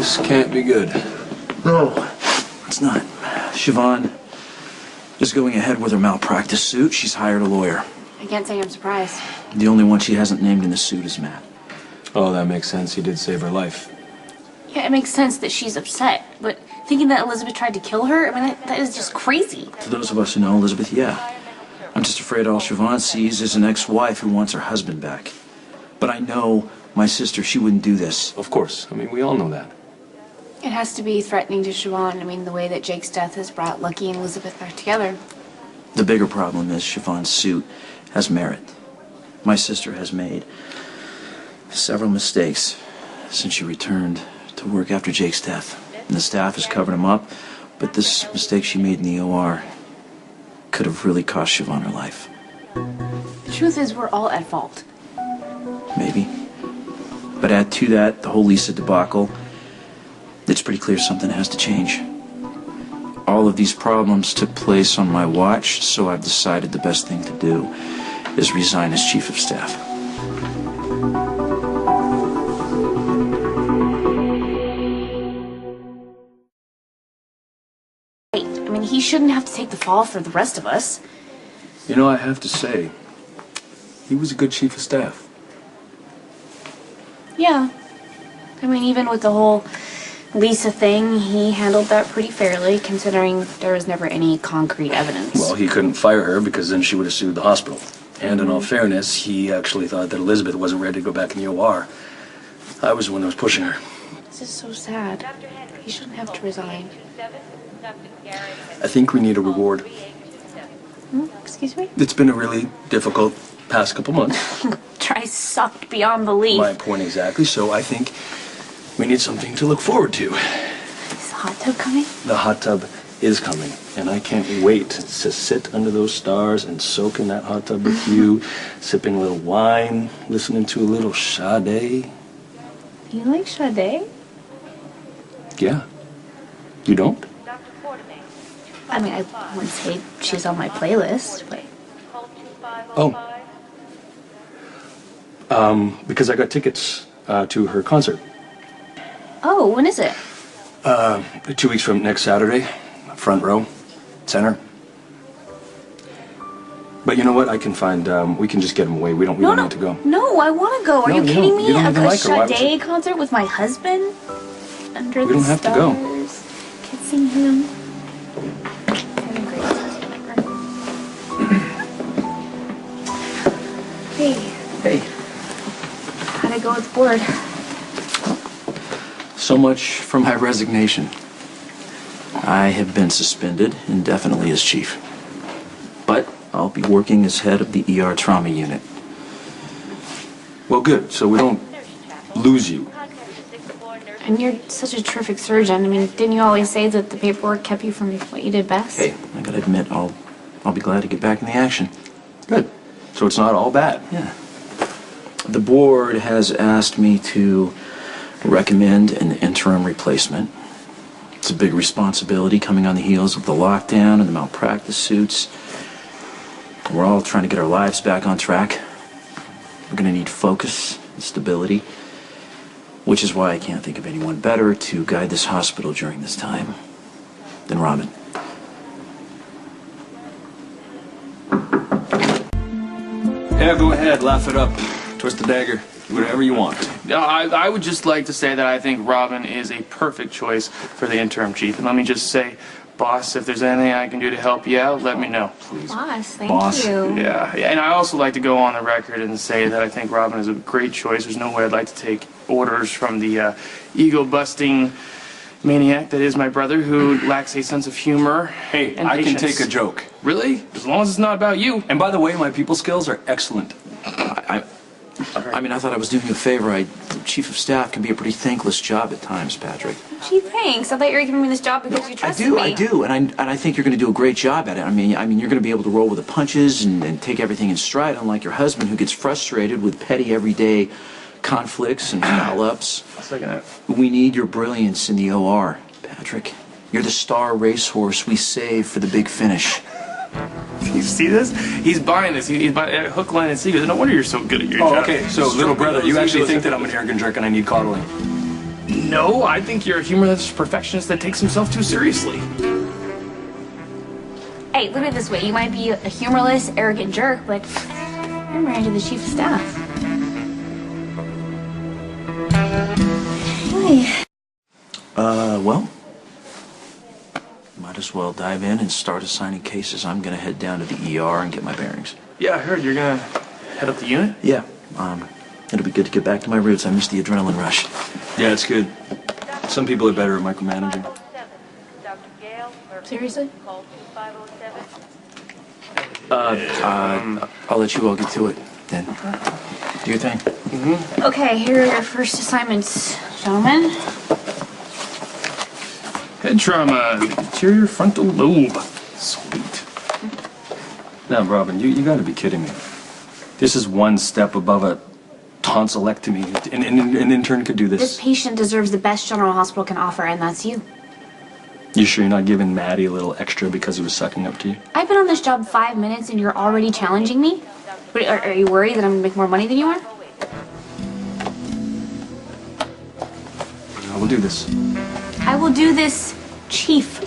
This can't be good. No, it's not. Siobhan is going ahead with her malpractice suit. She's hired a lawyer. I can't say I'm surprised. The only one she hasn't named in the suit is Matt. Oh, that makes sense. He did save her life. Yeah, it makes sense that she's upset, but thinking that Elizabeth tried to kill her, I mean, that is just crazy. To those of us who know Elizabeth, yeah. I'm just afraid all Siobhan sees is an ex-wife who wants her husband back. But I know my sister, she wouldn't do this. Of course. I mean, we all know that. It has to be threatening to Siobhan. I mean, the way that Jake's death has brought Lucky and Elizabeth back together. The bigger problem is Siobhan's suit has merit. My sister has made several mistakes since she returned to work after Jake's death. And the staff has covered him up, but this mistake she made in the OR could have really cost Siobhan her life. The truth is, we're all at fault. Maybe. But add to that the whole Lisa debacle, it's pretty clear something has to change. All of these problems took place on my watch, so I've decided the best thing to do is resign as chief of staff. I mean, he shouldn't have to take the fall for the rest of us. You know, I have to say, he was a good chief of staff. Yeah. I mean, even with the whole Lisa thing, he handled that pretty fairly, considering there was never any concrete evidence. Well, he couldn't fire her because then she would have sued the hospital. And in all fairness, he actually thought that Elizabeth wasn't ready to go back in the OR. I was the one that was pushing her. This is so sad. He shouldn't have to resign. I think we need a reward. Excuse me? It's been a really difficult past couple months. Try sucked beyond belief. My point exactly. So I think we need something to look forward to. Is the hot tub coming? The hot tub is coming, and I can't wait to sit under those stars and soak in that hot tub with you, sipping a little wine, listening to a little Sade. You like Sade? Yeah. You don't? I mean, I wouldn't say she's on my playlist, but... Oh. Because I got tickets to her concert. Oh, when is it? 2 weeks from next Saturday. Front row. Center. But you know what? I can find, we can just get them away. We don't need to go. No, I want to go. Are you kidding me? You don't A even like her. Why would Sade you? concert with my husband? Under We don't have to go. Kissing him. Hey. Hey. How'd I go with the board? So much for my resignation. I have been suspended indefinitely as chief. But I'll be working as head of the ER trauma unit. Well, good. So we don't lose you. And you're such a terrific surgeon. I mean, didn't you always say that the paperwork kept you from what you did best? Hey, I gotta admit, I'll be glad to get back in the action. Good. So it's not all bad. Yeah. The board has asked me to recommend an interim replacement. It's a big responsibility coming on the heels of the lockdown and the malpractice suits. We're all trying to get our lives back on track. We're gonna need focus and stability, which is why I can't think of anyone better to guide this hospital during this time than Robin. Yeah, go ahead. Laugh it up. Twist the dagger. Do whatever you want. I would just like to say that I think Robin is a perfect choice for the interim chief. And let me just say, boss, if there's anything I can do to help you out, let me know, please. Boss, thank Boss. you. Yeah, and I also like to go on the record and say that I think Robin is a great choice. There's no way I'd like to take orders from the ego-busting maniac that is my brother, who lacks a sense of humor. Hey, and I can patience. take a joke. Really? As long as it's not about you. And by the way, my people skills are excellent. I mean, I thought I was doing you a favor. Chief of staff can be a pretty thankless job at times, Patrick. Gee, thanks. I thought you were giving me this job because you trusted me. I do, and I think you're going to do a great job at it. I mean, you're going to be able to roll with the punches and take everything in stride, unlike your husband, who gets frustrated with petty, everyday conflicts and foul-ups. I'll second that. We need your brilliance in the OR, Patrick. You're the star racehorse we save for the big finish. You see this? He's buying this. He's buying hook, line, and sinker. No wonder you're so good at your job. Okay, so little brother, you actually think that I'm an arrogant jerk and I need coddling? No, I think you're a humorless perfectionist that takes himself too seriously. Hey, look at it this way. You might be a humorless, arrogant jerk, but you're married to the chief of staff. Hey. Well, might as well dive in and start assigning cases. I'm gonna head down to the ER and get my bearings. Yeah, I heard you're gonna head up the unit. Yeah, it'll be good to get back to my roots. I missed the adrenaline rush. Yeah, it's good. Some people are better at micromanaging. Seriously? I'll let you all get to it then. Do your thing. Okay, here are your first assignments, gentlemen. Head trauma, anterior frontal lobe. Sweet. Now, Robin, you gotta be kidding me. This is one step above a tonsillectomy. An intern could do This this. patient deserves the best General Hospital can offer, and that's you. You sure you're not giving Maddie a little extra because he was sucking up to you? I've been on this job 5 minutes, and you're already challenging me? Are you worried that I'm gonna make more money than you are? I will do this. I will do this, Chief.